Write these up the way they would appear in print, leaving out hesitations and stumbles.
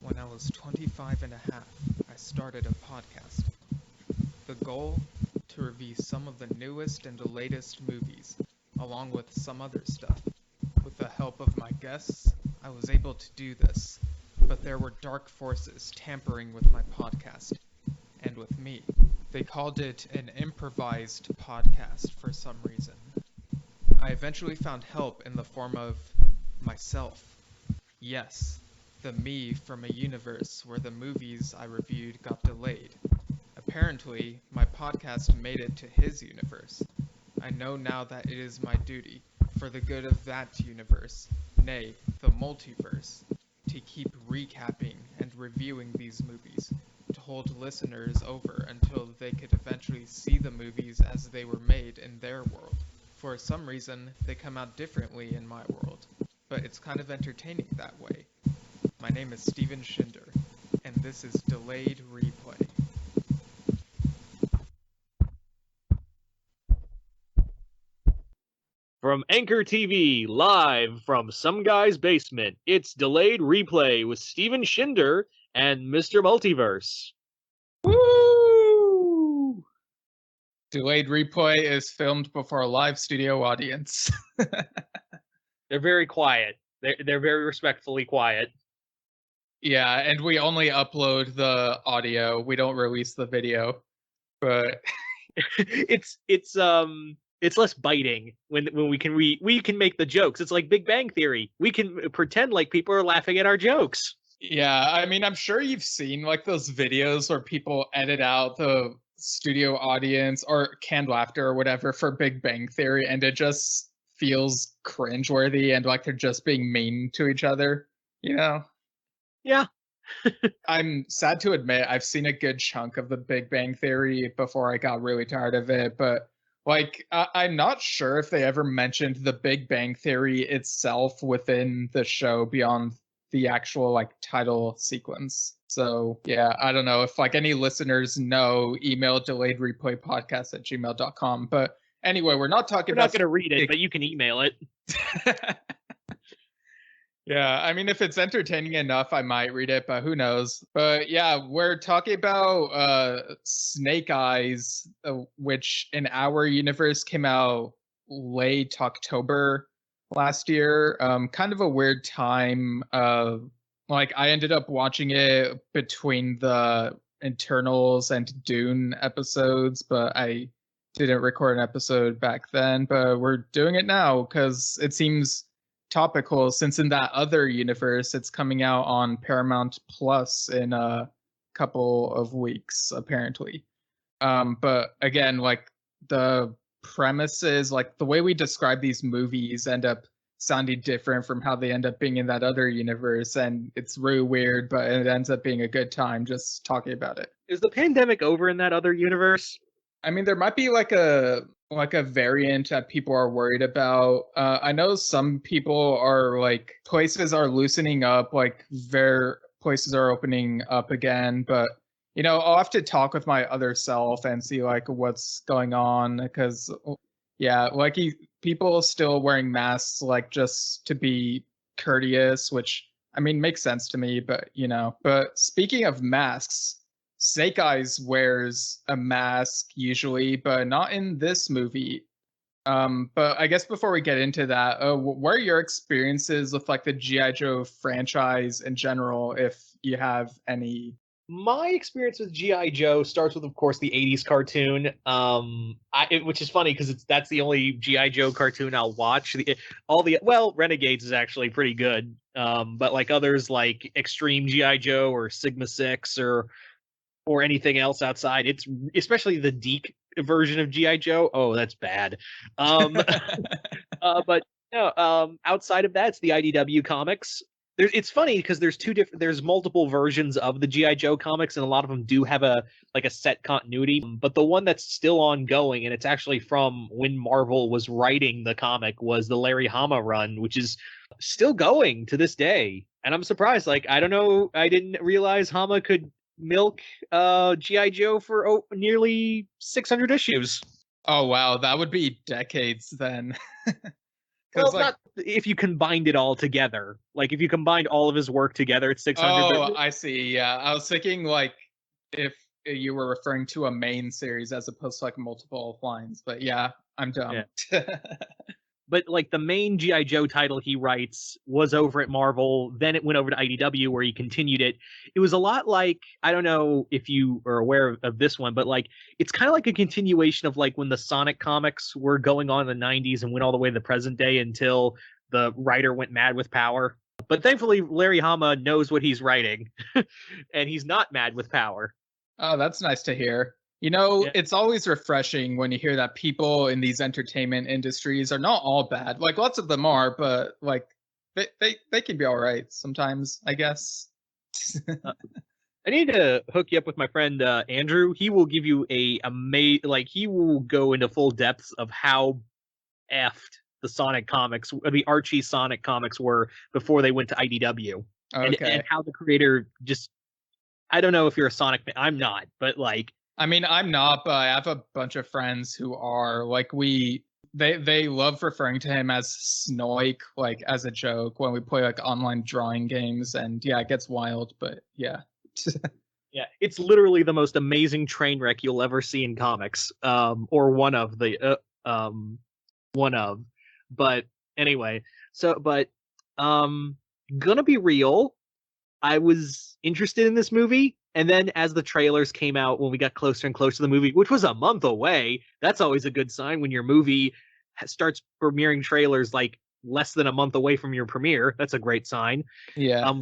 When I was 25 and a half, I started a podcast. The goal? To review some of the newest and latest movies, along with some other stuff. With the help of my guests, I was able to do this, but there were dark forces tampering with my podcast, and with me. They called it an improvised podcast for some reason. I eventually found help in the form of myself. Yes, the me from a universe where the movies I reviewed got delayed. Apparently, my podcast made it to his universe. I know now that it is my duty, for the good of that universe, nay, the multiverse, to keep recapping and reviewing these movies, to hold listeners over until they could eventually see the movies as they were made in their world. For some reason, they come out differently in my world, but it's kind of entertaining that way. My name is Steven Schinder, and this is Delayed Replay. From Anchor TV, live from some guy's basement, it's Delayed Replay with Steven Schinder and Mr. Multiverse. Woo! Delayed Replay is filmed before a live studio audience. They're very quiet. They're very respectfully quiet. Yeah, and we only upload the audio. We don't release the video. But it's less biting when we can make the jokes. It's like Big Bang Theory. We can pretend like people are laughing at our jokes. Yeah, I mean, I'm sure you've seen like those videos where people edit out the studio audience or canned laughter or whatever for Big Bang Theory, and it just feels cringeworthy and like they're just being mean to each other, you know? Yeah. I'm sad to admit I've seen a good chunk of the Big Bang Theory before I got really tired of it, but like I'm not sure if they ever mentioned the Big Bang Theory itself within the show beyond the actual like title sequence. So yeah, I don't know if like any listeners know, email delayedreplaypodcast@gmail.com. But anyway, we're not talking We're not about going to read it, but you can email it. Yeah, I mean, if it's entertaining enough, I might read it, but who knows? But yeah, we're talking about Snake Eyes, which in our universe came out late October last year. Kind of a weird time. Like I ended up watching it between the Eternals and Dune episodes, but I didn't record an episode back then. But we're doing it now because it seems topical, since in that other universe it's coming out on Paramount Plus in a couple of weeks apparently. But again, like the premises, like the way we describe these movies end up sounding different from how they end up being in that other universe, and it's really weird, but it ends up being a good time just talking about it. Is the pandemic over in that other universe? I mean, there might be like a variant that people are worried about. I know some people are like places are loosening up, like places are opening up again. But you know, I'll have to talk with my other self and see like what's going on because yeah, like people still wearing masks like just to be courteous, which I mean makes sense to me. But you know, but speaking of masks. Snake Eyes wears a mask usually, but not in this movie. But I guess before we get into that, what are your experiences with like the G.I. Joe franchise in general, if you have any? My experience with G.I. Joe starts with, of course, the 80s cartoon, which is funny because that's the only G.I. Joe cartoon I'll watch. Renegades is actually pretty good, but like others like Extreme G.I. Joe or Sigma 6 or anything else outside. It's especially the Deke version of G.I. Joe. Oh, that's bad. But no, outside of that, it's the IDW comics. It's funny because there's multiple versions of the G.I. Joe comics, and a lot of them do have a set continuity. But the one that's still ongoing, and it's actually from when Marvel was writing the comic, was the Larry Hama run, which is still going to this day. And I'm surprised. Like, I don't know, I didn't realize Hama could milk G.I. Joe for nearly 600 issues. Oh wow, that would be decades then. Well, Because like, not if you combined it all together. Like if you combined all of his work together, it's 600. oh, I see. Yeah, I was thinking like if you were referring to a main series as opposed to like multiple lines. But yeah, I'm dumb. Yeah. But like the main GI Joe title he writes was over at Marvel. Then it went over to IDW where he continued it. It was a lot like, I don't know if you are aware of this one, but like it's kind of like a continuation of like when the Sonic comics were going on in the 90s and went all the way to the present day until the writer went mad with power. But thankfully Larry Hama knows what he's writing and he's not mad with power. Oh, that's nice to hear. You know, Yeah. it's always refreshing when you hear that people in these entertainment industries are not all bad. Like lots of them are, but like they can be all right sometimes, I guess. I need to hook you up with my friend Andrew. He will give you he will go into full depths of how effed the Sonic comics, the Archie Sonic comics were before they went to IDW, Okay. and how the creator just, I don't know if you're a Sonic fan. I'm not, but like, I mean, I'm not, but I have a bunch of friends who are like they love referring to him as Snoik, like as a joke when we play like online drawing games, and yeah, it gets wild, but yeah. yeah, it's literally the most amazing train wreck you'll ever see in comics, or one of. But anyway, gonna be real. I was interested in this movie, and then as the trailers came out, when we got closer and closer to the movie, which was a month away, that's always a good sign when your movie starts premiering trailers like less than a month away from your premiere. That's a great sign. Yeah.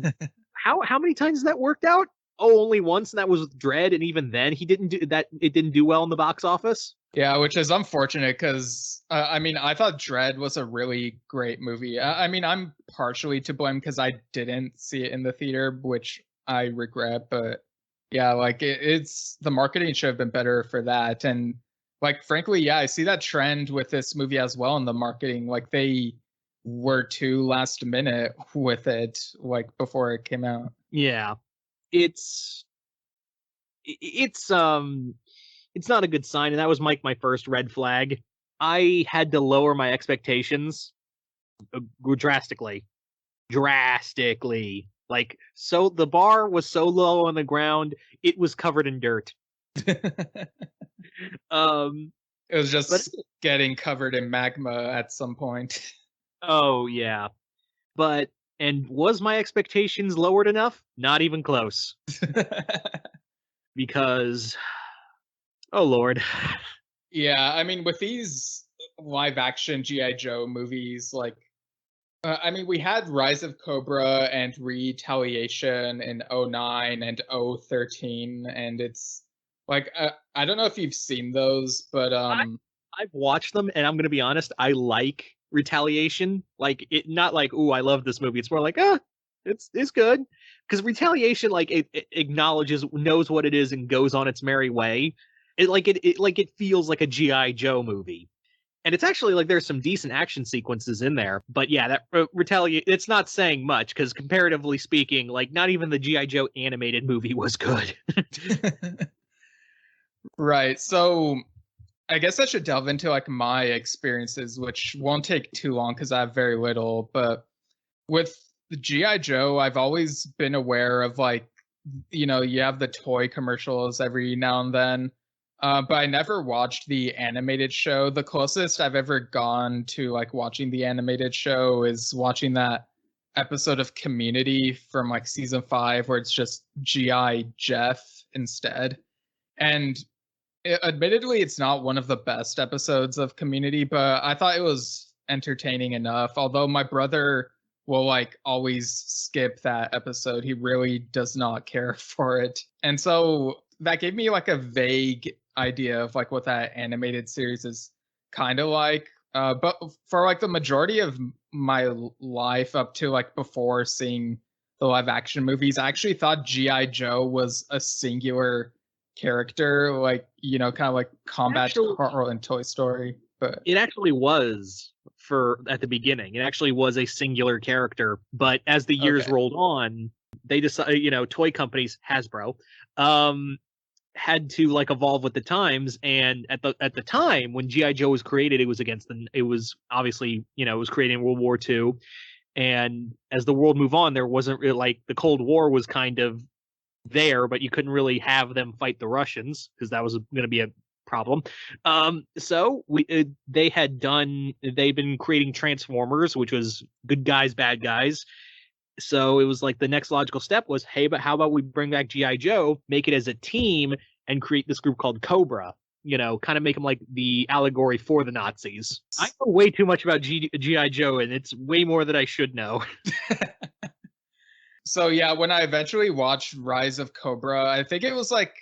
How many times has that worked out? Oh, only once, and that was with Dredd, and even then he didn't do that. It didn't do well in the box office. Yeah, which is unfortunate because I mean, I thought Dredd was a really great movie. I mean, I'm partially to blame because I didn't see it in the theater, which I regret. But yeah, like it's the marketing should have been better for that. And like, frankly, yeah, I see that trend with this movie as well in the marketing. Like they were too last minute with it, like before it came out. Yeah, it's it's not a good sign, and that was my first red flag. I had to lower my expectations drastically. Like, so the bar was so low on the ground, it was covered in dirt. Um, It was just but getting covered in magma at some point. oh yeah, and was my expectations lowered enough? Not even close. Because, oh Lord. Yeah, I mean, with these live action G.I. Joe movies, like, I mean, we had Rise of Cobra and Retaliation in '09 and '13, and it's like, I don't know if you've seen those, but I've watched them, and I'm gonna be honest, I like Retaliation. Like, it not like, ooh, I love this movie. It's more like, it's good. Because Retaliation, like, it acknowledges, knows what it is, and goes on its merry way. It feels like a G.I. Joe movie. And it's actually like there's some decent action sequences in there. But yeah, that Retaliate, it's not saying much, because comparatively speaking, like, not even the G.I. Joe animated movie was good. right. So I guess I should delve into like my experiences, which won't take too long because I have very little. But with the G.I. Joe, I've always been aware of like, you know, you have the toy commercials every now and then. But I never watched the animated show. The closest I've ever gone to like watching the animated show is watching that episode of Community from like season 5 where it's just G.I. Jeff instead. And admittedly, it's not one of the best episodes of Community, but I thought it was entertaining enough. Although my brother will like always skip that episode. He really does not care for it. And so that gave me like a vague idea of like what that animated series is kind of like. But for like the majority of my life up to like before seeing the live action movies, I actually thought G.I. Joe was a singular character, like, you know, kind of like Combat Carl in Toy Story. But it actually was at the beginning. It actually was a singular character. But as the years rolled on, they decided, you know, toy companies, Hasbro, had to like evolve with the times. And at the time when GI Joe was created, it was obviously, you know, it was created in World War II. And as the world moved on, there wasn't really, like, the Cold War was kind of there, but you couldn't really have them fight the Russians because that was going to be a problem. So they've been creating Transformers, which was good guys, bad guys. So it was like the next logical step was, hey, but how about we bring back GI Joe, make it as a team, and create this group called Cobra. You know, kind of make them like the allegory for the Nazis. I know way too much about GI Joe, and it's way more than I should know. So yeah, when I eventually watched Rise of Cobra, I think it was like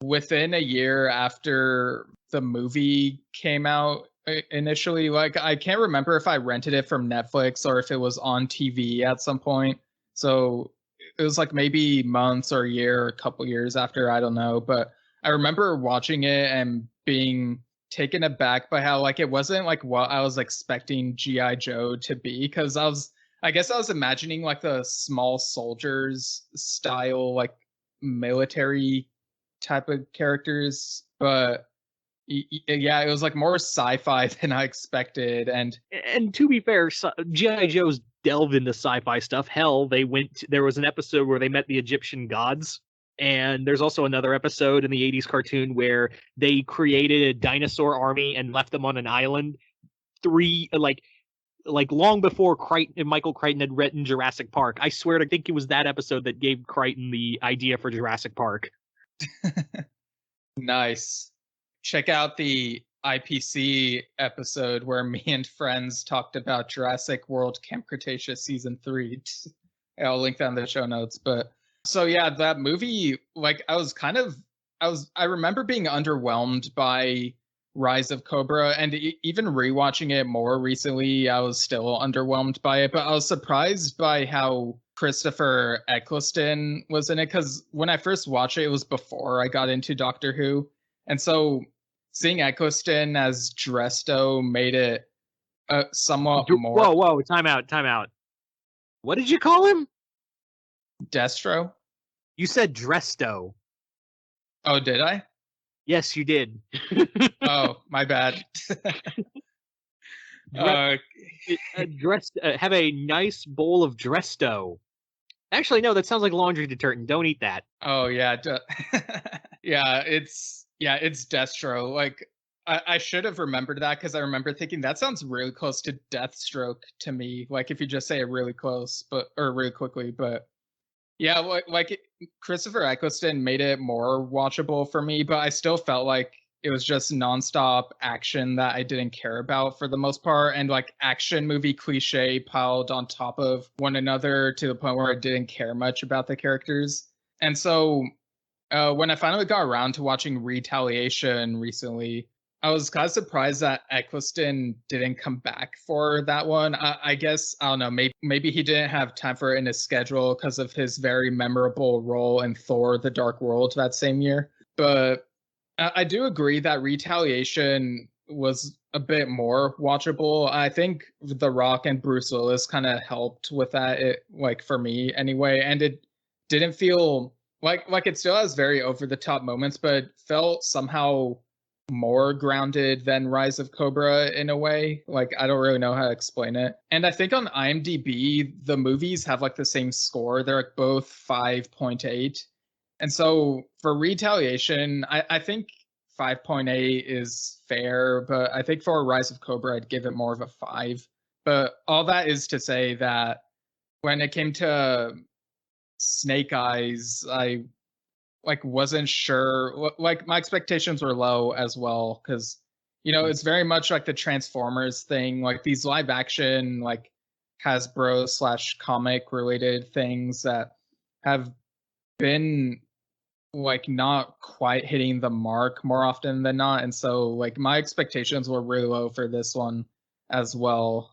within a year after the movie came out initially. Like, I can't remember if I rented it from Netflix or if it was on TV at some point. So it was like maybe months or a year or a couple years after, I don't know. But I remember watching it and being taken aback by how, like, it wasn't like what I was expecting G.I. Joe to be, because I guess I was imagining like the small soldiers style, like military type of characters, but yeah, it was like more sci-fi than I expected. And to be fair, G.I. Joe's delved into sci-fi stuff. Hell, there was an episode where they met the Egyptian gods. And there's also another episode in the 80s cartoon where they created a dinosaur army and left them on an island like long before Michael Crichton had written Jurassic Park. I swear to think it was that episode that gave Crichton the idea for Jurassic Park. Nice. Check out the IPC episode where me and friends talked about Jurassic World Camp Cretaceous Season 3. I'll link that in the show notes. But so yeah, that movie, like, I remember being underwhelmed by Rise of Cobra, and even rewatching it more recently, I was still underwhelmed by it. But I was surprised by how Christopher Eccleston was in it, because when I first watched it, it was before I got into Doctor Who, and so seeing Eccleston as Dresto made it somewhat more. Whoa! Time out. What did you call him? Destro. You said Dresto. Oh, did I? Yes, you did. Oh, my bad. Have a nice bowl of Dresto. Actually, no, that sounds like laundry detergent. Don't eat that. Oh yeah, it's Destro. Like, I should have remembered that, because I remember thinking that sounds really close to Deathstroke to me. Like, if you just say it really close, or really quickly, but. Yeah, like Christopher Eccleston made it more watchable for me, but I still felt like it was just nonstop action that I didn't care about for the most part, and like action movie cliche piled on top of one another to the point where I didn't care much about the characters. And so when I finally got around to watching Retaliation recently, I was kind of surprised that Eccleston didn't come back for that one. I guess, I don't know, maybe he didn't have time for it in his schedule because of his very memorable role in Thor: The Dark World that same year. But I do agree that Retaliation was a bit more watchable. I think The Rock and Bruce Willis kind of helped with that, like for me anyway. And it didn't feel like it still has very over-the-top moments, but it felt somehow more grounded than Rise of Cobra in a way. Like, I don't really know how to explain it. And I think on IMDb, the movies have like the same score. They're like both 5.8. And so for Retaliation, I think 5.8 is fair, but I think for Rise of Cobra, I'd give it more of a 5. But all that is to say that when it came to Snake Eyes, I wasn't sure. Like, my expectations were low as well, because, you know, it's very much like the Transformers thing, like these live action, like Hasbro/comic related things that have been like not quite hitting the mark more often than not. And so like my expectations were really low for this one as well.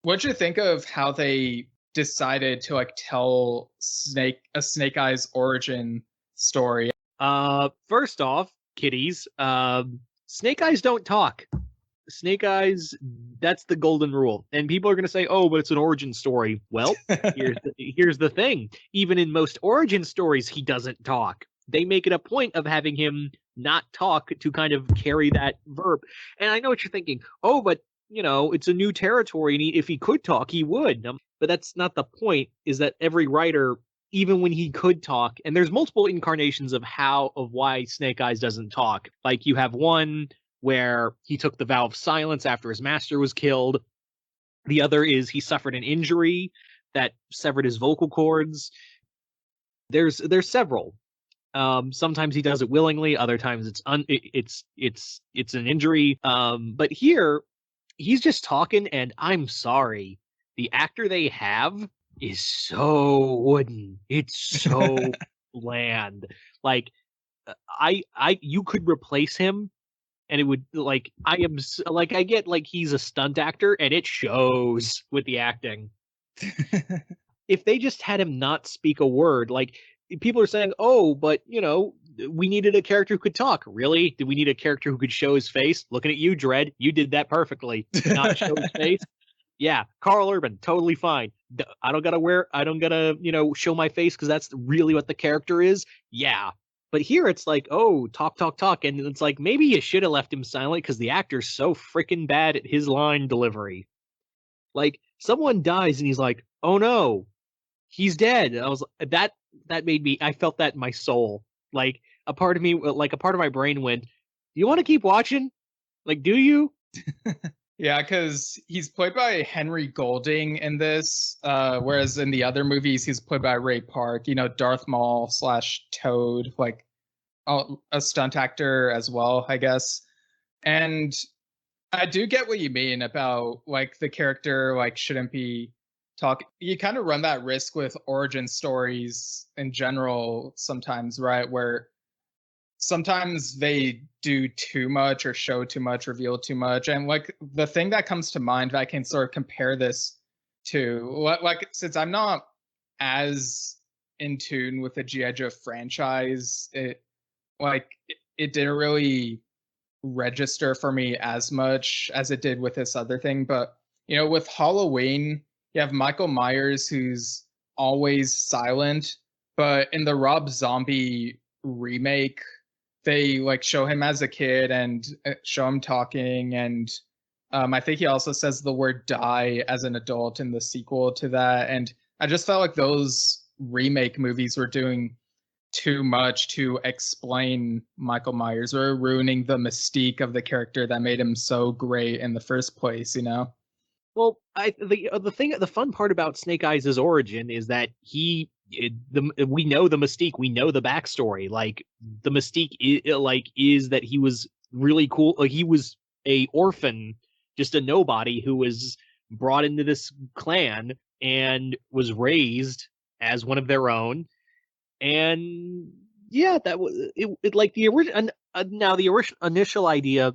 What'd you think of how they decided to like tell a Snake Eyes origin story? First off, kiddies, Snake Eyes don't talk. Snake Eyes, that's the golden rule. And people are going to say, oh, but it's an origin story. Well, here's the thing. Even in most origin stories, he doesn't talk. they make it a point of having him not talk to kind of carry that verb. And I know what you're thinking. Oh, but it's a new territory, and if he could talk, he would. But that's not the point. Is that every writer, even when he could talk, and there's multiple incarnations of why Snake Eyes doesn't talk. Like you have one where he took the vow of silence after his master was killed. The other is he suffered an injury that severed his vocal cords. There's several. Sometimes he does it willingly. Other times it's an injury. But here he's just talking, and I'm sorry, the actor they have is so wooden. It's so bland. Like you could replace him, and it would I get he's a stunt actor, and it shows with the acting. If they just had him not speak a word, people are saying, oh, but we needed a character who could talk. Really? Did we need a character who could show his face? Looking at you, Dredd, you did that perfectly. Not show his face. Yeah, Carl Urban, totally fine. I don't gotta show my face because that's really what the character is. Yeah. But here it's like, oh, talk. And it's like, maybe you should have left him silent because the actor's so freaking bad at his line delivery. Like, someone dies and he's like, oh no, he's dead. I was that made me, I felt that in my soul. Like a part of me, a part of my brain went, do you want to keep watching? Do you? Yeah, because he's played by Henry Golding in this, whereas in the other movies he's played by Ray Park, Darth Maul / Toad, a stunt actor as well, I guess. And I do get what you mean about the character shouldn't be talk. You kind of run that risk with origin stories in general sometimes, right? Where sometimes they do too much or show too much, reveal too much. And the thing that comes to mind, I can sort of compare this to, since I'm not as in tune with the G.I. Joe franchise, it didn't really register for me as much as it did with this other thing. But with Halloween, you have Michael Myers, who's always silent, but in the Rob Zombie remake, they show him as a kid and show him talking, and I think he also says the word die as an adult in the sequel to that. And I just felt like those remake movies were doing too much to explain Michael Myers, or ruining the mystique of the character that made him so great in the first place, Well, the fun part about Snake Eyes' origin is that we know the mystique, we know the backstory. The mystique is that he was really cool. He was a orphan, just a nobody who was brought into this clan and was raised as one of their own. And yeah, that was it. The original. Now the initial idea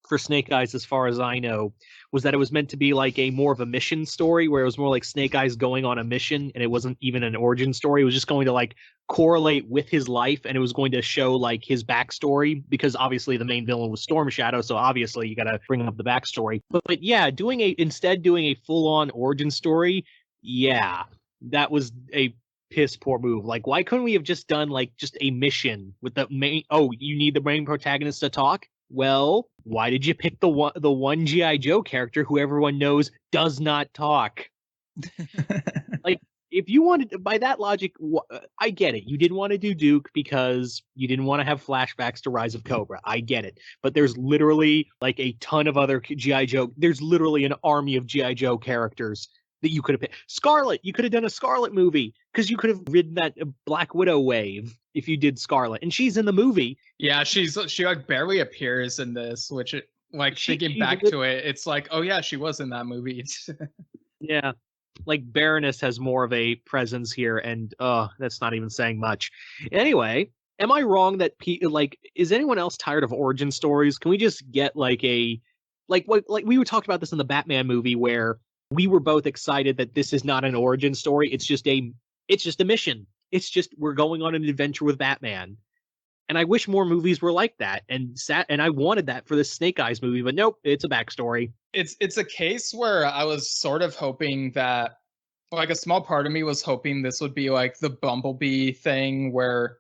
for Snake Eyes, as far as I know, was that it was meant to be a more of a mission story, where it was more like Snake Eyes going on a mission, and it wasn't even an origin story. It was just going to correlate with his life, and it was going to show his backstory, because obviously the main villain was Storm Shadow, so obviously you got to bring up the backstory. But yeah, doing a full-on origin story, yeah, that was a piss poor move. Why couldn't we have just done just a mission with the main? Oh, you need the main protagonist to talk? Well, why did you pick the one G.I. Joe character who everyone knows does not talk? If you wanted, by that logic, I get it. You didn't want to do Duke because you didn't want to have flashbacks to Rise of Cobra. I get it. But there's literally a ton of other G.I. Joe. There's literally an army of G.I. Joe characters that you could have picked. Scarlet, you could have done a Scarlet movie, because you could have ridden that Black Widow wave if you did Scarlet, and she's in the movie. Yeah, she barely appears in this, which thinking back to it, it's oh yeah, she was in that movie. Yeah, Baroness has more of a presence here, and that's not even saying much. Anyway, am I wrong that is anyone else tired of origin stories? Can we just get we were talking about this in the Batman movie, where we were both excited that this is not an origin story. It's just a mission. It's just, we're going on an adventure with Batman. And I wish more movies were like that. And I wanted that for the Snake Eyes movie, but nope, it's a backstory. It's a case where I was sort of hoping that, a small part of me was hoping this would be the Bumblebee thing, where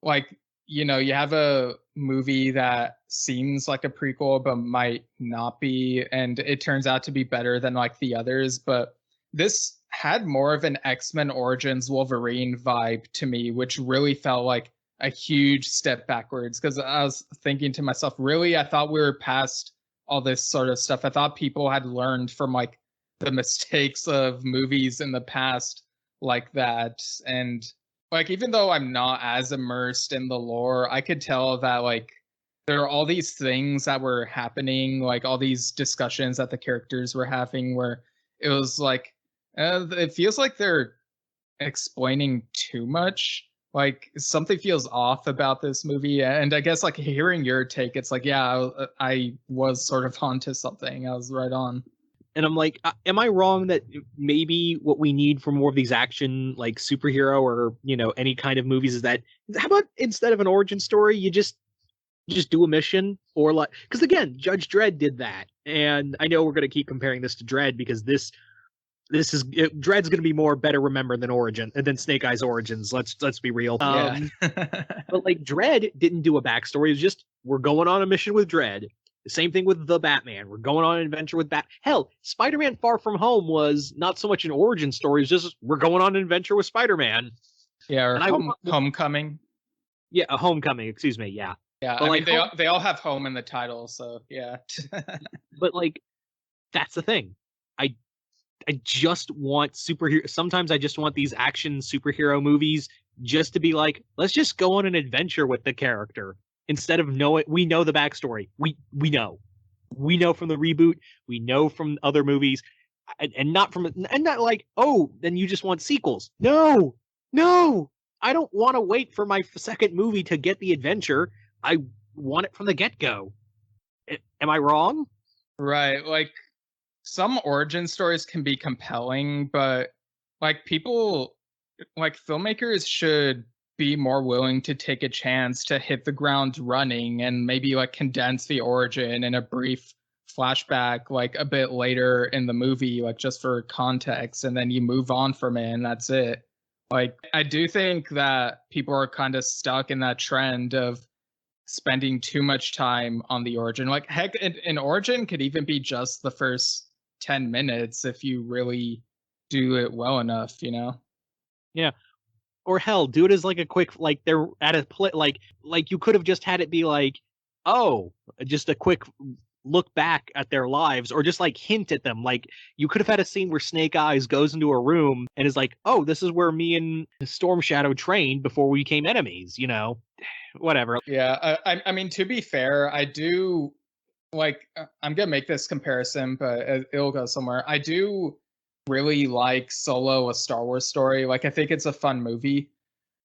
like, you know, you have a movie that seems like a prequel but might not be, and it turns out to be better than like the others. But this had more of an X-Men Origins Wolverine vibe to me, which really felt like a huge step backwards, because I was thinking to myself, really, I thought we were past all this sort of stuff. I thought people had learned from like the mistakes of movies in the past like that. And like, even though I'm not as immersed in the lore, I could tell that like there are all these things that were happening, like all these discussions that the characters were having, where it was like it feels like they're explaining too much. Like something feels off about this movie, and I guess like hearing your take, it's like, yeah, I was sort of onto something. I was right on. And I'm like, am I wrong that maybe what we need for more of these action, like superhero or, you know, any kind of movies is that, how about instead of an origin story, you just do a mission? Or like, because again, Judge Dredd did that. And I know we're going to keep comparing this to Dredd because this is Dredd's going to be more better remembered than Snake Eyes Origins. Let's be real. Yeah. But like Dredd didn't do a backstory. It's just, we're going on a mission with Dredd. The same thing with the Batman. We're going on an adventure with Hell, Spider-Man Far From Home was not so much an origin story. It's just, we're going on an adventure with Spider-Man. Yeah, or Homecoming. Yeah, a Homecoming, excuse me, yeah. Yeah, but I mean, they all have home in the title, so yeah. But like, that's the thing. I just want superhero. Sometimes I just want these action superhero movies just to be like, let's just go on an adventure with the character. Instead of we know the backstory. We know from the reboot. We know from other movies, and not like, oh, then you just want sequels. No, I don't want to wait for my second movie to get the adventure. I want it from the get-go. Am I wrong? Right. Like some origin stories can be compelling, but like people, like filmmakers should be more willing to take a chance to hit the ground running and maybe like condense the origin in a brief flashback like a bit later in the movie, like just for context, and then you move on from it and that's it. Like I do think that people are kind of stuck in that trend of spending too much time on the origin. Like heck, an origin could even be just the first 10 minutes if you really do it well enough, you know? Yeah. Or hell, do it as like a quick, like they're at a play, like you could have just had it be like, oh, just a quick look back at their lives, or just like hint at them. Like you could have had a scene where Snake Eyes goes into a room and is like, oh, this is where me and Storm Shadow trained before we became enemies, you know? Whatever. Yeah, I mean, to be fair, I do like, I'm gonna make this comparison, but it'll go somewhere. I do really like Solo, a Star Wars story. Like I think it's a fun movie,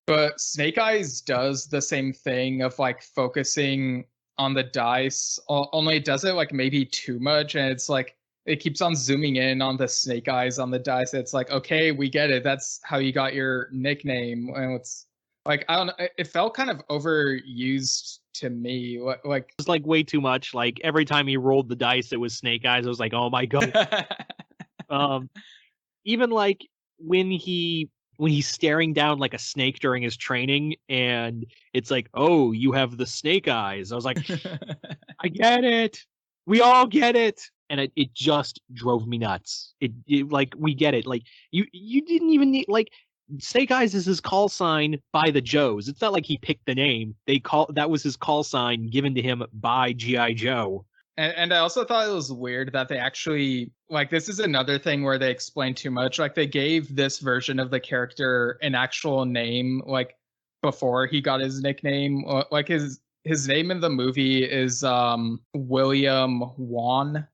but Snake Eyes does the same thing of like focusing on the dice, only it does it like maybe too much, and it's like it keeps on zooming in on the snake eyes on the dice. It's like, okay, we get it, that's how you got your nickname. And it's like, I don't know, it felt kind of overused to me. Like it was like way too much. Like every time he rolled the dice it was Snake Eyes. I was like, oh my god. Even like when he's staring down like a snake during his training and it's like, oh, you have the snake eyes. I was like, I get it. We all get it. And it just drove me nuts. It like, we get it. Like you didn't even need, like, Snake Eyes is his call sign by the Joes. It's not like he picked the name. That was his call sign given to him by G.I. Joe. And I also thought it was weird that they actually, like, this is another thing where they explain too much. Like, they gave this version of the character an actual name, like, before he got his nickname. Like, his name in the movie is William Wan.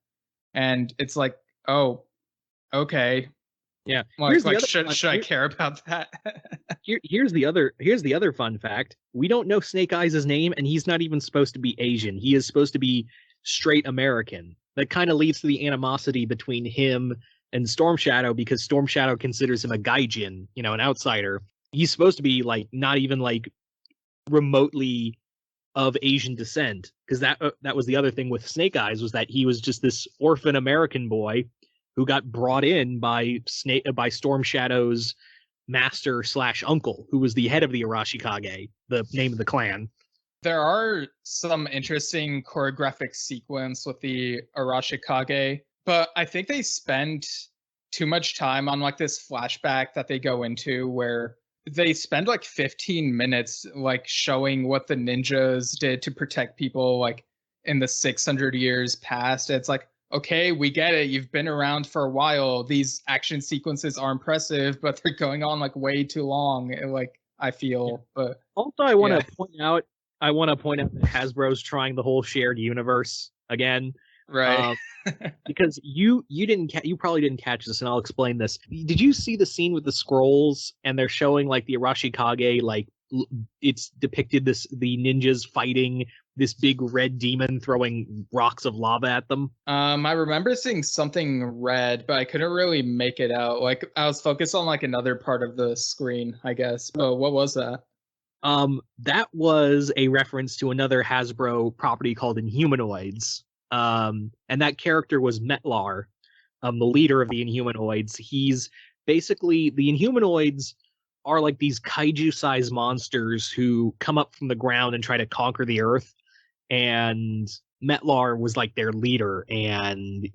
And it's like, oh, okay. Yeah. Like should I care about that? here's the other fun fact. We don't know Snake Eyes' name, and he's not even supposed to be Asian. He is supposed to be straight American. That kind of leads to the animosity between him and Storm Shadow, because Storm Shadow considers him a gaijin, you know, an outsider. He's supposed to be like not even like remotely of Asian descent, because that was the other thing with Snake Eyes, was that he was just this orphan American boy who got brought in by Storm Shadow's master slash uncle, who was the head of the Arashikage, the name of the clan. There are some interesting choreographic sequence with the Arashikage, but I think they spend too much time on like this flashback that they go into where they spend like 15 minutes like showing what the ninjas did to protect people like in the 600 years past. It's like, okay, we get it. You've been around for a while. These action sequences are impressive, but they're going on like way too long. Like I feel, but also I want to point out that Hasbro's trying the whole shared universe again. Right. Because you probably didn't catch this, and I'll explain this. Did you see the scene with the scrolls and they're showing like the Arashikage, like it's depicted the ninjas fighting this big red demon throwing rocks of lava at them? I remember seeing something red, but I couldn't really make it out. Like I was focused on like another part of the screen, I guess. But what was that? That was a reference to another Hasbro property called Inhumanoids. And that character was Metlar, the leader of the Inhumanoids. He's basically, the Inhumanoids are like these kaiju-sized monsters who come up from the ground and try to conquer the earth. And Metlar was like their leader. And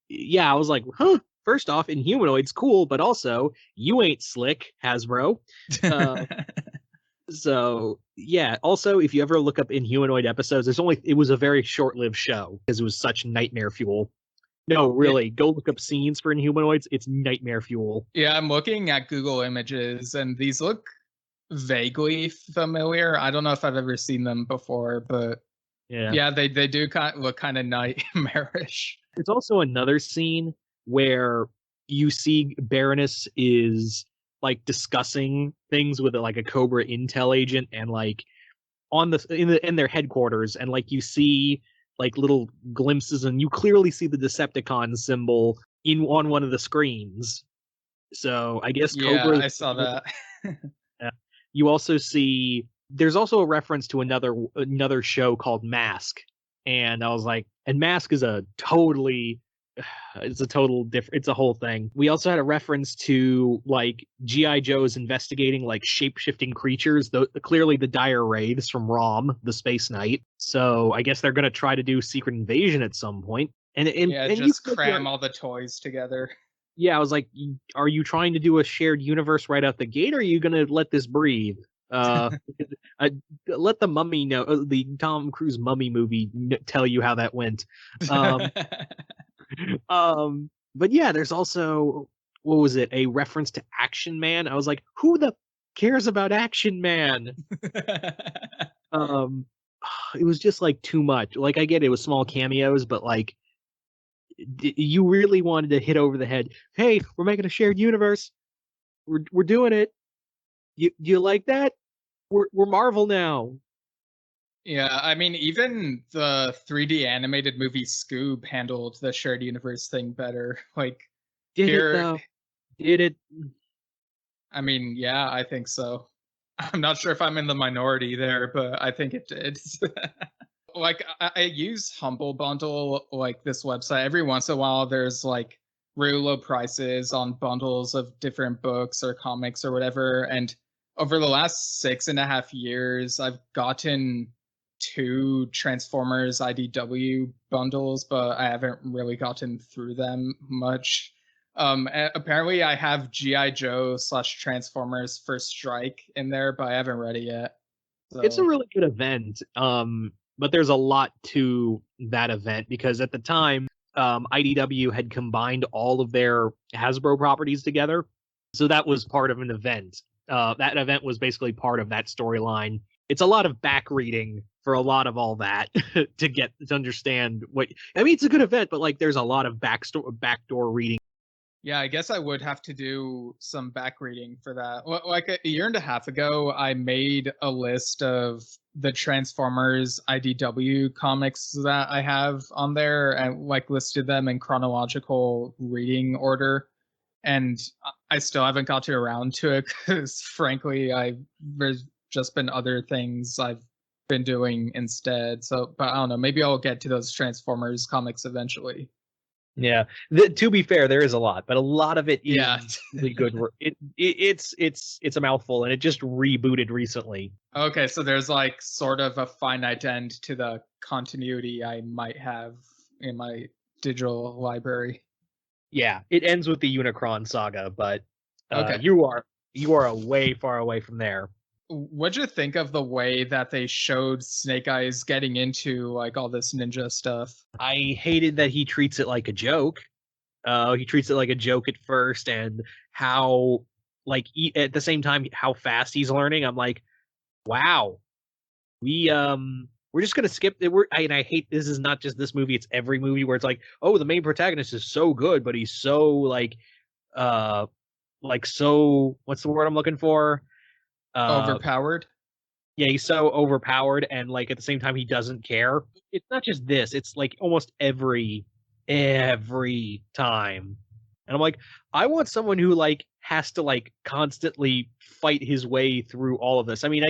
yeah, I was like, huh, first off, Inhumanoids, cool, but also, you ain't slick, Hasbro. So yeah, also if you ever look up Inhumanoid episodes, it was a very short-lived show because it was such nightmare fuel. No, really, go look up scenes for Inhumanoids. It's nightmare fuel. Yeah, I'm looking at Google Images and these look vaguely familiar. I don't know if I've ever seen them before, but yeah, they do look kind of nightmarish. There's also another scene where you see Baroness is like discussing things with like a Cobra intel agent, and like in their headquarters, and like you see like little glimpses, and you clearly see the Decepticon symbol on one of the screens. So I guess Cobra. I saw that. You also see there's also a reference to another show called Mask, and I was like, and Mask is it's a whole thing. We also had a reference to like G.I. Joe's investigating like shape-shifting creatures, clearly the dire wraiths from Rom, the Space Knight. So I guess they're going to try to do Secret Invasion at some point. And just cram all the toys together. Yeah, I was like, are you trying to do a shared universe right out the gate, or are you going to let this breathe? Let the Mummy know, the Tom Cruise Mummy movie tell you how that went. But yeah, there's also, what was it, a reference to Action Man? I was like, who the cares about Action Man? It was just like too much. Like, I get it was small cameos, but like, you really wanted to hit over the head. Hey, we're making a shared universe. We're doing it. You like that? We're Marvel now. Yeah, I mean, even the 3D animated movie Scoob handled the shared universe thing better. Like, Did it? I mean, yeah, I think so. I'm not sure if I'm in the minority there, but I think it did. Like, I use Humble Bundle, like this website. Every once in a while, there's like really low prices on bundles of different books or comics or whatever. And over the last 6.5 years, I've gotten 2 Transformers IDW bundles, but I haven't really gotten through them much. Apparently I have G.I. Joe / Transformers First Strike in there, but I haven't read it yet. So. It's a really good event. But there's a lot to that event because at the time, IDW had combined all of their Hasbro properties together. So that was part of an event. That event was basically part of that storyline. It's a lot of back reading for a lot of all that to understand what. I mean, it's a good event, but like there's a lot of backdoor reading. Yeah, I guess I would have to do some back reading for that. Like a year and a half ago, I made a list of the Transformers IDW comics that I have on there and like listed them in chronological reading order. And I still haven't gotten around to it because frankly, there's just been other things I've been doing instead. So, but I don't know, maybe I'll get to those Transformers comics eventually. Yeah. To be fair, there is a lot, but a lot of it is Yeah. really good. It's a mouthful, and it just rebooted recently. Okay, so there's like sort of a finite end to the continuity I might have in my digital library. Yeah, it ends with the Unicron saga, but Okay. you are a way far away from there. What'd you think of the way that they showed Snake Eyes getting into like all this ninja stuff? I hated that he treats it like a joke. He treats it like a joke at first, and how at the same time how fast he's learning. I'm like, wow, we're just gonna skip it. I hate this is not just this movie; it's every movie where it's like, oh, the main protagonist is so good, but he's so so what's the word I'm looking for? Overpowered? Yeah, he's so overpowered, and like at the same time he doesn't care. It's not just this; it's like almost every time. And I'm like, I want someone who like has to like constantly fight his way through all of this. I mean,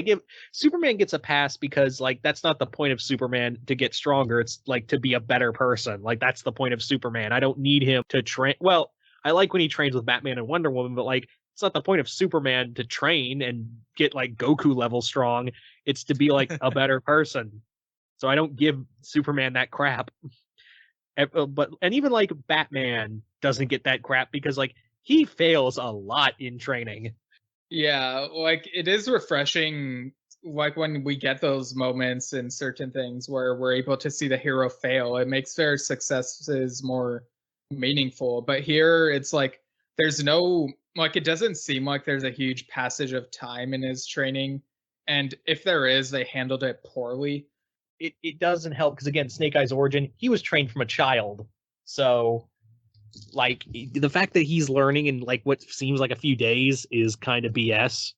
Superman gets a pass because like that's not the point of Superman to get stronger. It's like to be a better person. Like that's the point of Superman. I don't need him to train. Well, I like when he trains with Batman and Wonder Woman, but like it's not the point of Superman to train and get like Goku level strong. It's to be like a better person. So I don't give Superman that crap. But even like Batman doesn't get that crap because like he fails a lot in training. Yeah, like it is refreshing like when we get those moments in certain things where we're able to see the hero fail. It makes their successes more meaningful. But here it's like there's no like it doesn't seem like there's a huge passage of time in his training. And if there is, they handled it poorly. It doesn't help because again, Snake Eyes' origin, he was trained from a child. So like the fact that he's learning in like what seems like a few days is kind of BS.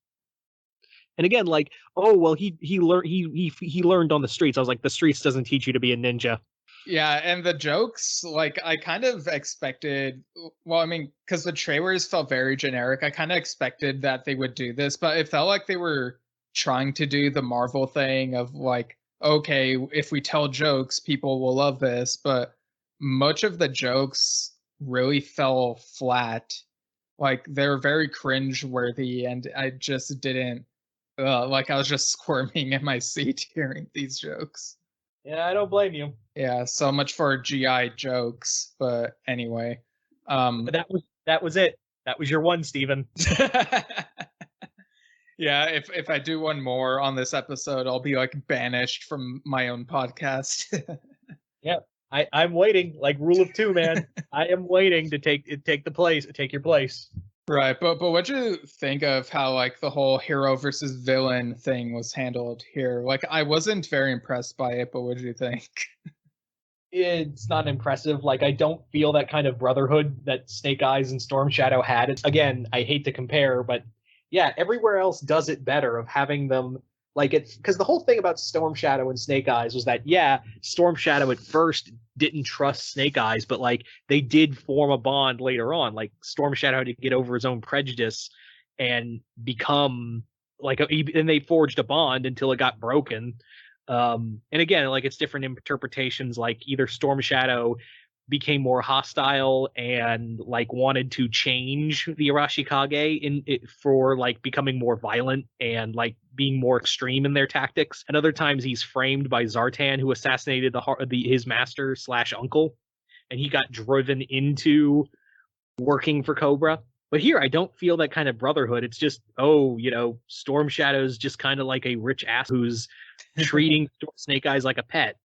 And again, like, oh well, he learned on the streets. I was like, the streets doesn't teach you to be a ninja. Yeah, and the jokes, like, I kind of expected, well, I mean, because the trailers felt very generic, I kind of expected that they would do this, but it felt like they were trying to do the Marvel thing of, like, okay, if we tell jokes, people will love this, but much of the jokes really fell flat. Like, they're very cringe-worthy, and I just didn't, like, I was just squirming in my seat hearing these jokes. Yeah, I don't blame you. Yeah, so much for GI jokes, but anyway. But that was it. That was your one, Steven. Yeah, if I do one more on this episode, I'll be like banished from my own podcast. Yeah, I'm waiting. Like rule of two, man. I am waiting to take your place. Right, but what'd you think of how like the whole hero versus villain thing was handled here? Like I wasn't very impressed by it, but what did you think? It's not impressive. Like I don't feel that kind of brotherhood that Snake Eyes and Storm Shadow had. Again, I hate to compare, but yeah, everywhere else does it better of having them like it's because the whole thing about Storm Shadow and Snake Eyes was that yeah, Storm Shadow at first didn't trust Snake Eyes, but like they did form a bond later on. Like Storm Shadow had to get over his own prejudice and become like and they forged a bond until it got broken. And again, like it's different interpretations. Like either Storm Shadow became more hostile and like wanted to change the Arashikage in it for like becoming more violent and like being more extreme in their tactics. And other times he's framed by Zartan, who assassinated his master / uncle, and he got driven into working for Cobra. But here, I don't feel that kind of brotherhood. It's just, oh, Storm Shadow's just kind of like a rich ass who's treating Snake Eyes like a pet.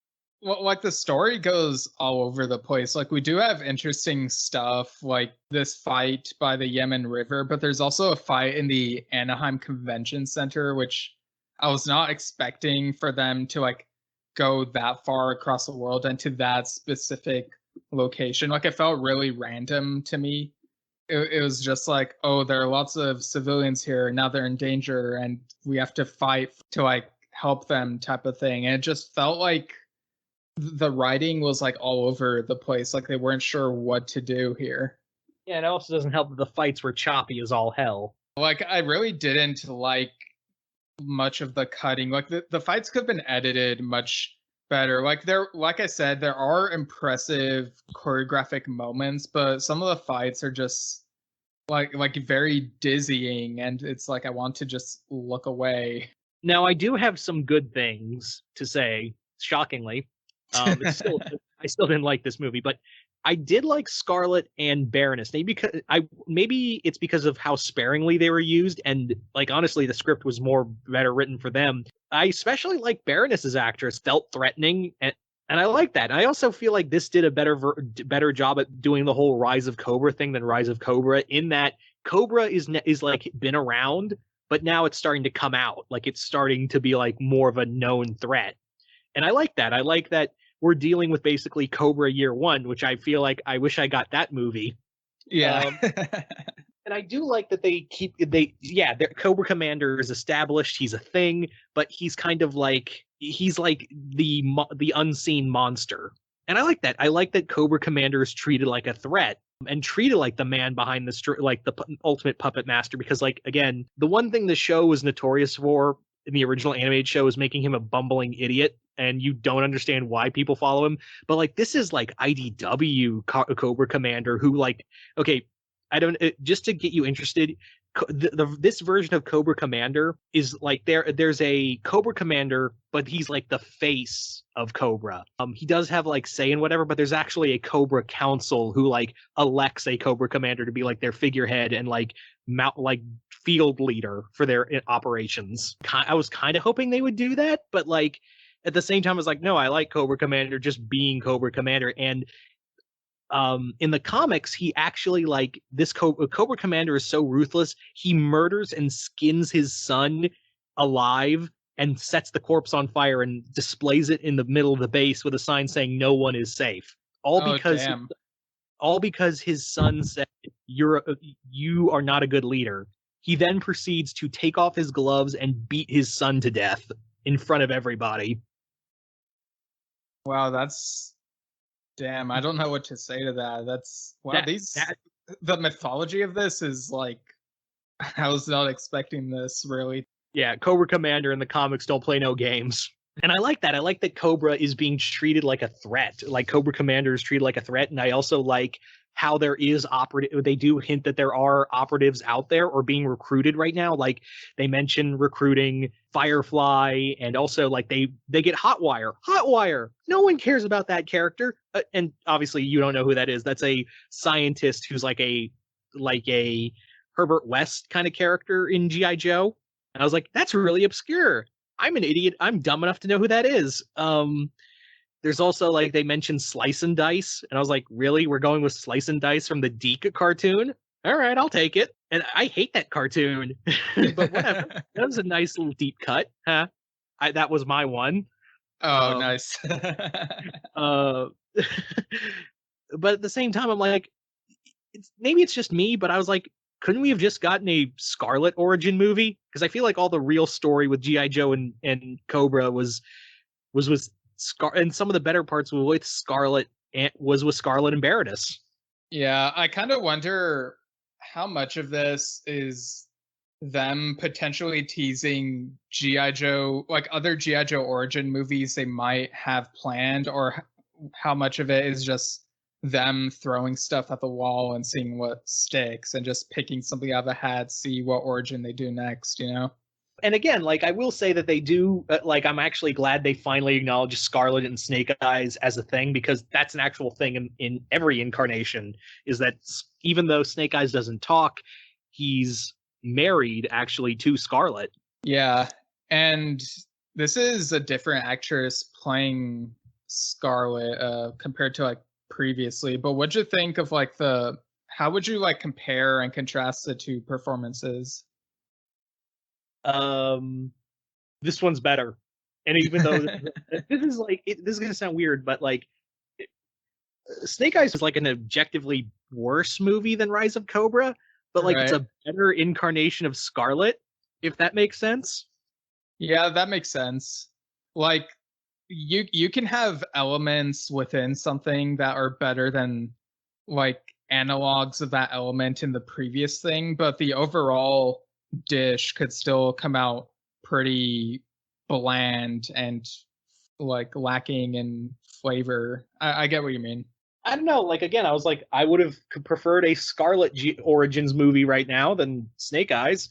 Well, like the story goes all over the place. Like we do have interesting stuff like this fight by the Yemen River, but there's also a fight in the Anaheim Convention Center, which I was not expecting for them to like go that far across the world and to that specific location. Like it felt really random to me. It was just like, oh, there are lots of civilians here. Now they're in danger and we have to fight to like help them type of thing. And it just felt like the writing was like all over the place. Like they weren't sure what to do here. Yeah, and it also doesn't help that the fights were choppy as all hell. Like I really didn't like much of the cutting. Like the fights could have been edited much better. Like I said, there are impressive choreographic moments, but some of the fights are just like very dizzying, and it's like I want to just look away. Now, I do have some good things to say, shockingly. It's still, I still didn't like this movie, but I did like Scarlet and Baroness. Maybe it's because of how sparingly they were used, and like honestly, the script was better written for them. I especially like Baroness's actress, felt threatening, and I like that. I also feel like this did a better job at doing the whole Rise of Cobra thing than Rise of Cobra, in that Cobra is like been around, but now it's starting to come out. Like it's starting to be like more of a known threat. And I like that. I like that we're dealing with basically Cobra Year One, which I feel like I wish I got that movie. Yeah. And I do like that their Cobra Commander is established. He's a thing, but he's kind of like, he's like the unseen monster. And I like that. I like that Cobra Commander is treated like a threat and treated like the man behind like the ultimate puppet master. Because like, again, the one thing the show was notorious for in the original animated show is making him a bumbling idiot, and you don't understand why people follow him. But like, this is like IDW Cobra Commander, who like, okay, just to get you interested, this version of Cobra Commander is like there's a Cobra Commander, but he's like the face of Cobra. He does have like say in whatever, but there's actually a Cobra Council who like elects a Cobra Commander to be like their figurehead and like field leader for their operations. I was kind of hoping they would do that, but like at the same time, I was like, no, I like Cobra Commander just being Cobra Commander. And in the comics, he actually like this Cobra Commander is so ruthless. He murders and skins his son alive and sets the corpse on fire and displays it in the middle of the base with a sign saying "No one is safe." All because his son said, "You are not a good leader." He then proceeds to take off his gloves and beat his son to death in front of everybody. Wow, that's damn. I don't know what to say to that. That's wow. The mythology of this is like, I was not expecting this, really. Yeah, Cobra Commander in the comics don't play no games. And I like that. I like that Cobra is being treated like a threat. Like Cobra Commander is treated like a threat. And I also like how there is they do hint that there are operatives out there or being recruited right now. Like they mention recruiting Firefly, and also like they get Hotwire. Hotwire! No one cares about that character. And obviously you don't know who that is. That's a scientist who's like a Herbert West kind of character in G.I. Joe. And I was like, that's really obscure. I'm an idiot. I'm dumb enough to know who that is. There's also like they mentioned Slice and Dice, and I was like, really? We're going with Slice and Dice from the Deke cartoon? All right, I'll take it. And I hate that cartoon, but whatever. That was a nice little deep cut, huh? That was my one. Oh, nice. But at the same time, I'm like, maybe it's just me, but I was like, couldn't we have just gotten a Scarlet origin movie? Because I feel like all the real story with G.I. Joe and Cobra was with and some of the better parts were with Scarlet and Baroness. Yeah, I kind of wonder how much of this is them potentially teasing G.I. Joe, like other G.I. Joe origin movies they might have planned, or how much of it is just them throwing stuff at the wall and seeing what sticks and just picking something out of a hat, see what origin they do next, you know? And again, like I will say that they do, like I'm actually glad they finally acknowledge Scarlet and Snake Eyes as a thing, because that's an actual thing in every incarnation, is that even though Snake Eyes doesn't talk, he's married actually to Scarlet. Yeah. And this is a different actress playing Scarlet compared to like previously, but what'd you think of like how would you like compare and contrast the two performances? This one's better. And even though this is gonna sound weird, but like Snake Eyes is like an objectively worse movie than Rise of Cobra, but like it's a better incarnation of Scarlet, if that makes sense. Yeah, that makes sense. Like you can have elements within something that are better than like analogs of that element in the previous thing, but the overall dish could still come out pretty bland and like lacking in flavor. I get what you mean. I don't know. Like, again, I was like, I would have preferred a Scarlet Origins movie right now than Snake Eyes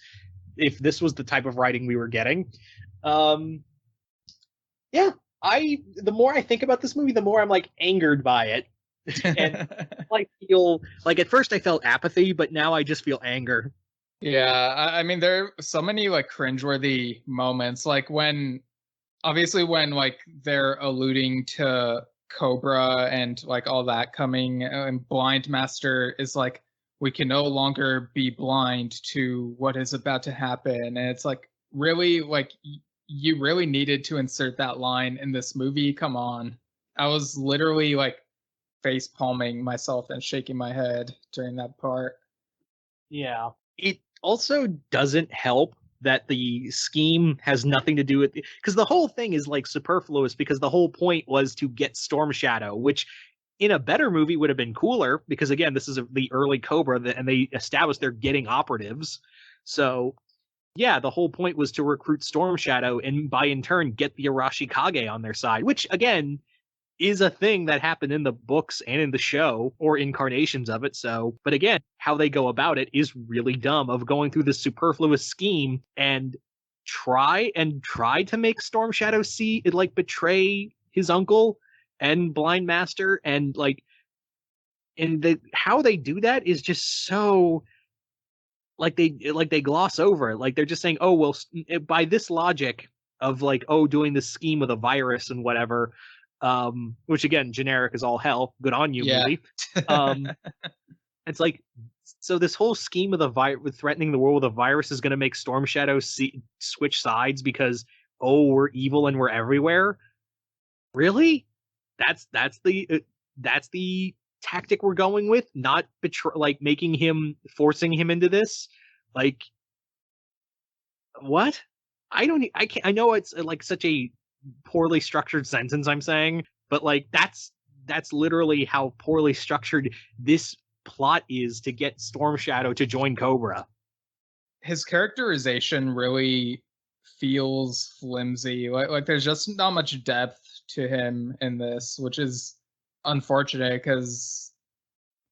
if this was the type of writing we were getting. Yeah, the more I think about this movie, the more I'm like angered by it. And I feel like at first I felt apathy, but now I just feel anger. Yeah, I mean, there are so many like cringeworthy moments, like obviously when like they're alluding to Cobra and like all that coming, and Blind Master is like, we can no longer be blind to what is about to happen, and it's like, really, like you really needed to insert that line in this movie? Come on. I was literally like face palming myself and shaking my head during that part. Yeah. It also doesn't help that the scheme has nothing to do with, because the whole thing is like superfluous, because the whole point was to get Storm Shadow, which in a better movie would have been cooler, because again, this is the early Cobra, and they established they're getting operatives. So yeah, the whole point was to recruit Storm Shadow and by in turn get the Arashikage on their side, which again is a thing that happened in the books and in the show, or incarnations of it. So, but again, how they go about it is really dumb, of going through this superfluous scheme and try to make Storm Shadow see it, like betray his uncle and Blind Master, and like, and how they do that is just so like they gloss over it. Like they're just saying, oh well, by this logic of like, oh, doing this scheme with a virus and whatever, which again, generic as all hell. Good on you, Yeah. movie. It's like, so this whole scheme of with threatening the world with a virus is going to make Storm Shadow switch sides because, oh, we're evil and we're everywhere. Really? That's the tactic we're going with, not like forcing him into this. Like, what? I can't. I know it's like such a poorly structured sentence I'm saying, but like that's literally how poorly structured this plot is to get Storm Shadow to join Cobra. His characterization really feels flimsy. Like there's just not much depth to him in this, which is unfortunate, because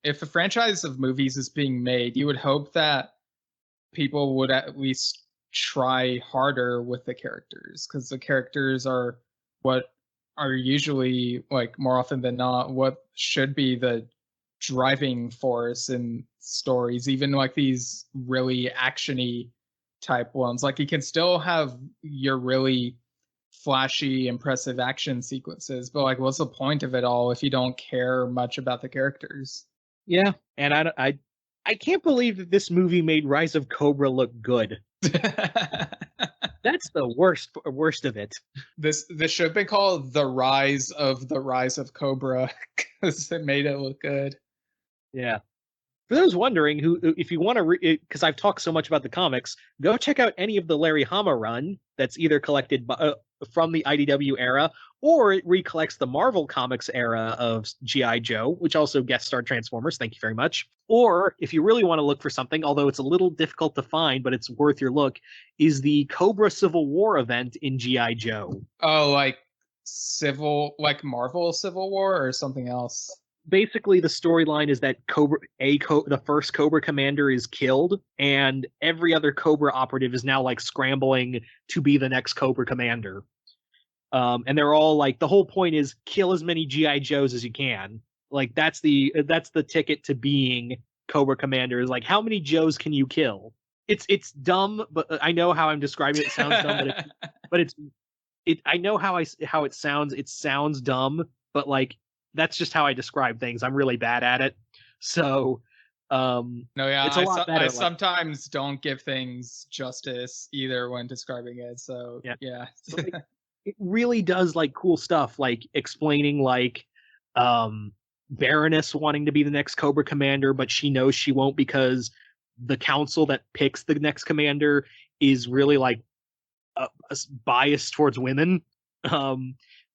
if a franchise of movies is being made, you would hope that people would at least try harder with the characters, because the characters are what are usually, like more often than not, what should be the driving force in stories, even like these really actiony type ones. Like you can still have your really flashy, impressive action sequences, but like what's the point of it all if you don't care much about the characters? Yeah, and I can't believe that this movie made Rise of Cobra look good. That's the worst of it. This should have been called The Rise of Cobra, because it made it look good. Yeah. For those wondering, if you want to, because I've talked so much about the comics, go check out any of the Larry Hama run that's either collected from the IDW era, or it recollects the Marvel Comics era of G.I. Joe, which also guest starred Transformers. Thank you very much. Or if you really want to look for something, although it's a little difficult to find, but it's worth your look, is the Cobra Civil War event in G.I. Joe. Oh, like Marvel Civil War or something else? Basically, the storyline is that the first Cobra commander is killed, and every other Cobra operative is now like scrambling to be the next Cobra commander. And they're all like, the whole point is kill as many G.I. Joes as you can. Like that's the ticket to being Cobra commander, is like, how many Joes can you kill? It's dumb, but I know how I'm describing it. It sounds dumb, I know how it sounds. It sounds dumb, but like, that's just how I describe things. I'm really bad at it. So, no, yeah, it's a lot better. I sometimes don't give things justice either when describing it. So, yeah. So, like, it really does like cool stuff, like explaining like Baroness wanting to be the next Cobra commander, but she knows she won't because the council that picks the next commander is really like biased towards women.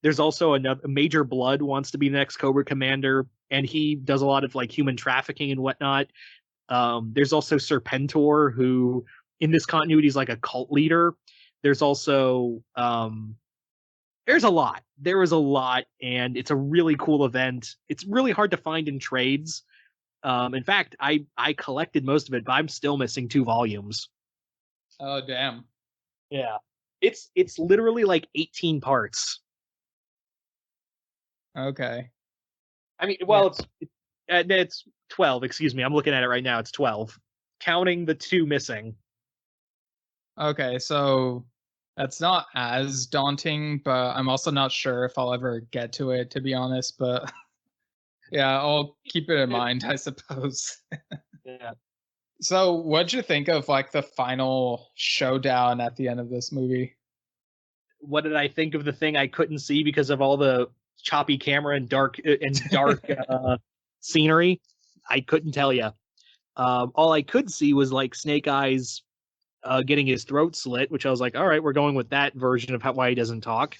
There's also another Major Blood wants to be the next Cobra commander, and he does a lot of like human trafficking and whatnot. There's also Serpentor, who in this continuity is like a cult leader. There's also There's a lot. There is a lot, and it's a really cool event. It's really hard to find in trades. In fact, I collected most of it, but I'm still missing 2 volumes. Oh damn. Yeah. It's literally like 18 parts. Okay. I mean, well, it's 12, excuse me. I'm looking at it right now. It's 12, counting the 2 missing. Okay, so that's not as daunting, but I'm also not sure if I'll ever get to it, to be honest. But yeah, I'll keep it in mind, I suppose. Yeah. So, what'd you think of like the final showdown at the end of this movie? What did I think of the thing I couldn't see because of all the choppy camera and dark scenery? I couldn't tell you. All I could see was like Snake Eyes getting his throat slit, which I was like, all right, we're going with that version of why he doesn't talk.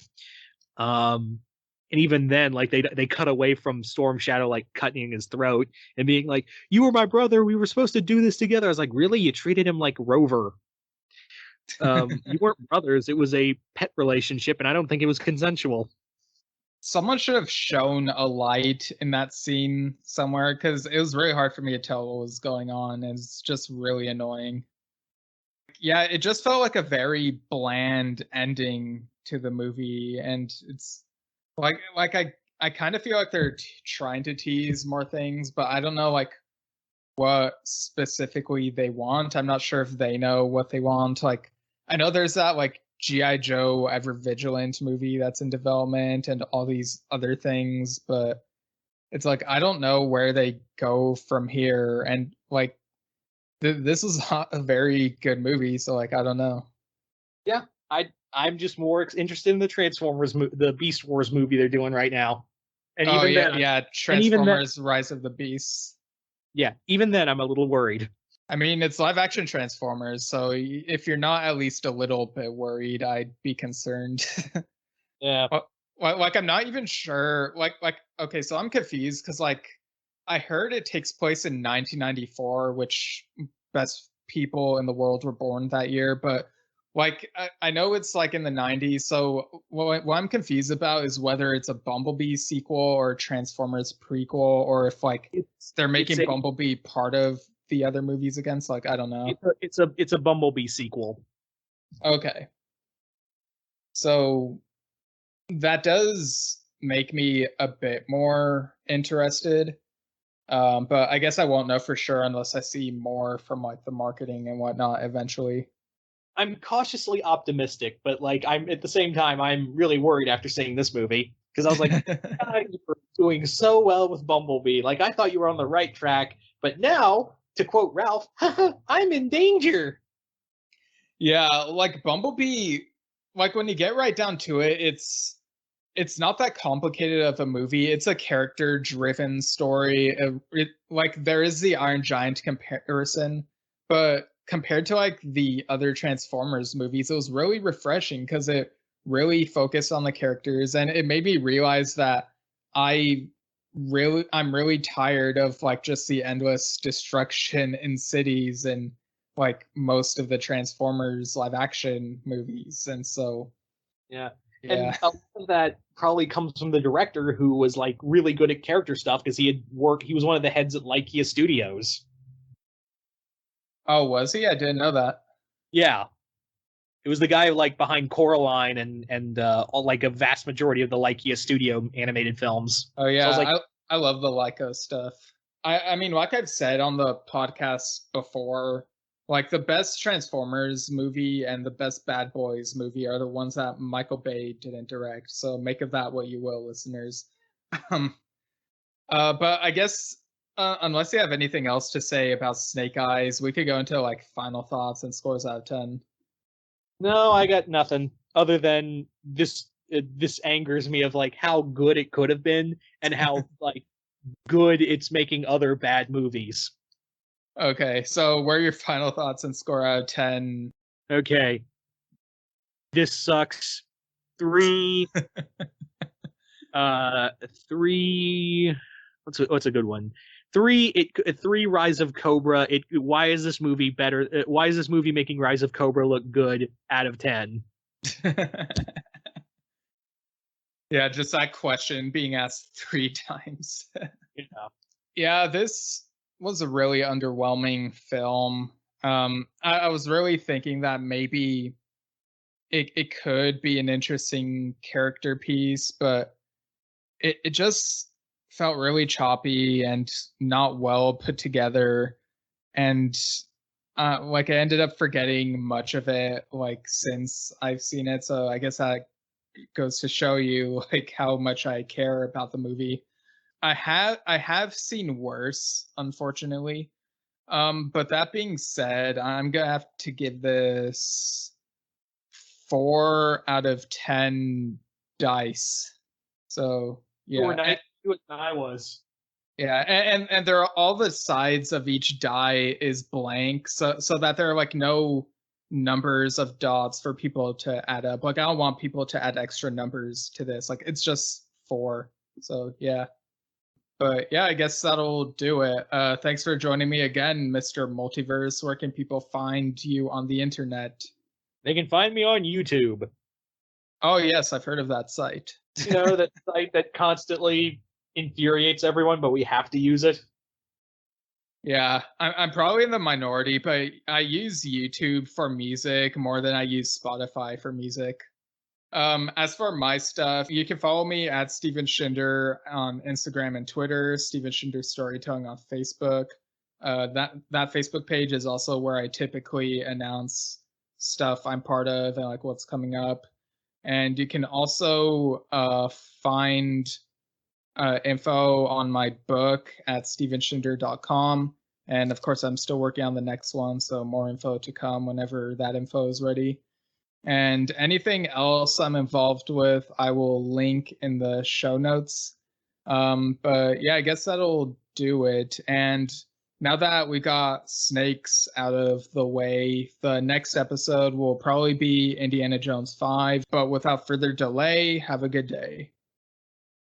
And even then, like they cut away from Storm Shadow like cutting his throat and being like, "You were my brother. We were supposed to do this together." I was like, "Really? You treated him like Rover? You weren't brothers. It was a pet relationship, and I don't think it was consensual." Someone should have shown a light in that scene somewhere because it was really hard for me to tell what was going on. It's just really annoying. Yeah, it just felt like a very bland ending to the movie, and it's like I kind of feel like they're trying to tease more things, but I don't know like what specifically they want. I'm not sure if they know what they want. Like I know there's that like G.I. Joe Ever Vigilant movie that's in development and all these other things, but it's like I don't know where they go from here, and like this is not a very good movie, so like I don't know. Yeah, I'm just more interested in the Transformers, the Beast Wars movie they're doing right now. And Oh even yeah, then, yeah, Transformers: Rise of the Beasts. yeah, even then, I'm a little worried. I mean, it's live action Transformers, so if you're not at least a little bit worried, I'd be concerned. Yeah. Like I'm not even sure. Like okay, so I'm confused because like I heard it takes place in 1994, which best people in the world were born that year, but like I know it's like in the 90s. So what I'm confused about is whether it's a Bumblebee sequel or a Transformers prequel, or if like they're making Bumblebee part of the other movies again. So like I don't know. It's a Bumblebee sequel. Okay. So that does make me a bit more interested. But I guess I won't know for sure unless I see more from like the marketing and whatnot eventually. I'm cautiously optimistic, but like I'm at the same time I'm really worried after seeing this movie because I was like, God, you were doing so well with Bumblebee. Like I thought you were on the right track, but now, to quote Ralph, I'm in danger. Yeah, like Bumblebee, like when you get right down to it, it's not that complicated of a movie. It's a character-driven story. Like there is the Iron Giant comparison, but compared to like the other Transformers movies, it was really refreshing because it really focused on the characters, and it made me realize that I'm really tired of like just the endless destruction in cities and like most of the Transformers live action movies. And so yeah. Yeah. And a lot of that probably comes from the director who was like really good at character stuff because he was one of the heads at Laika Studios. Oh, was he? I didn't know that. Yeah. It was the guy like behind Coraline and like a vast majority of the Laika Studio animated films. Oh yeah, so I love the Laika stuff. I mean, like I've said on the podcast before, like the best Transformers movie and the best Bad Boys movie are the ones that Michael Bay didn't direct. So make of that what you will, listeners. But I guess unless you have anything else to say about Snake Eyes, we could go into like final thoughts and scores out of 10. No, I got nothing other than this angers me of like how good it could have been and how like good it's making other bad movies. Okay, so what are your final thoughts and score out of 10? Okay. This sucks. 3 3 what's a good one? 3 Rise of Cobra. Why is this movie better? Why is this movie making Rise of Cobra look good out of 10? Yeah, just that question being asked 3 times. Yeah. Yeah, this was a really underwhelming film. I was really thinking that maybe it could be an interesting character piece, but it just felt really choppy and not well put together. And like I ended up forgetting much of it like since I've seen it. So I guess that goes to show you like how much I care about the movie. I have seen worse, unfortunately. But that being said, I'm gonna have to give this 4 out of 10 dice. So You were yeah, nice to it than I was. yeah, and there are all the sides of each die is blank, so that there are like no numbers of dots for people to add up. Like I don't want people to add extra numbers to this. Like it's just 4. So yeah. But yeah, I guess that'll do it. Thanks for joining me again, Mr. Multiverse. Where can people find you on the internet? They can find me on YouTube. Oh yes, I've heard of that site. You know, that site that constantly infuriates everyone, but we have to use it. Yeah, I'm probably in the minority, but I use YouTube for music more than I use Spotify for music. As for my stuff, you can follow me at Steven Schinder on Instagram and Twitter, Steven Schinder Storytelling on Facebook. That Facebook page is also where I typically announce stuff I'm part of and like what's coming up. And you can also find info on my book at stevenschinder.com. And of course, I'm still working on the next one, so more info to come whenever that info is ready. And anything else I'm involved with, I will link in the show notes. But yeah, I guess that'll do it. And now that we got snakes out of the way, the next episode will probably be Indiana Jones 5. But without further delay, have a good day.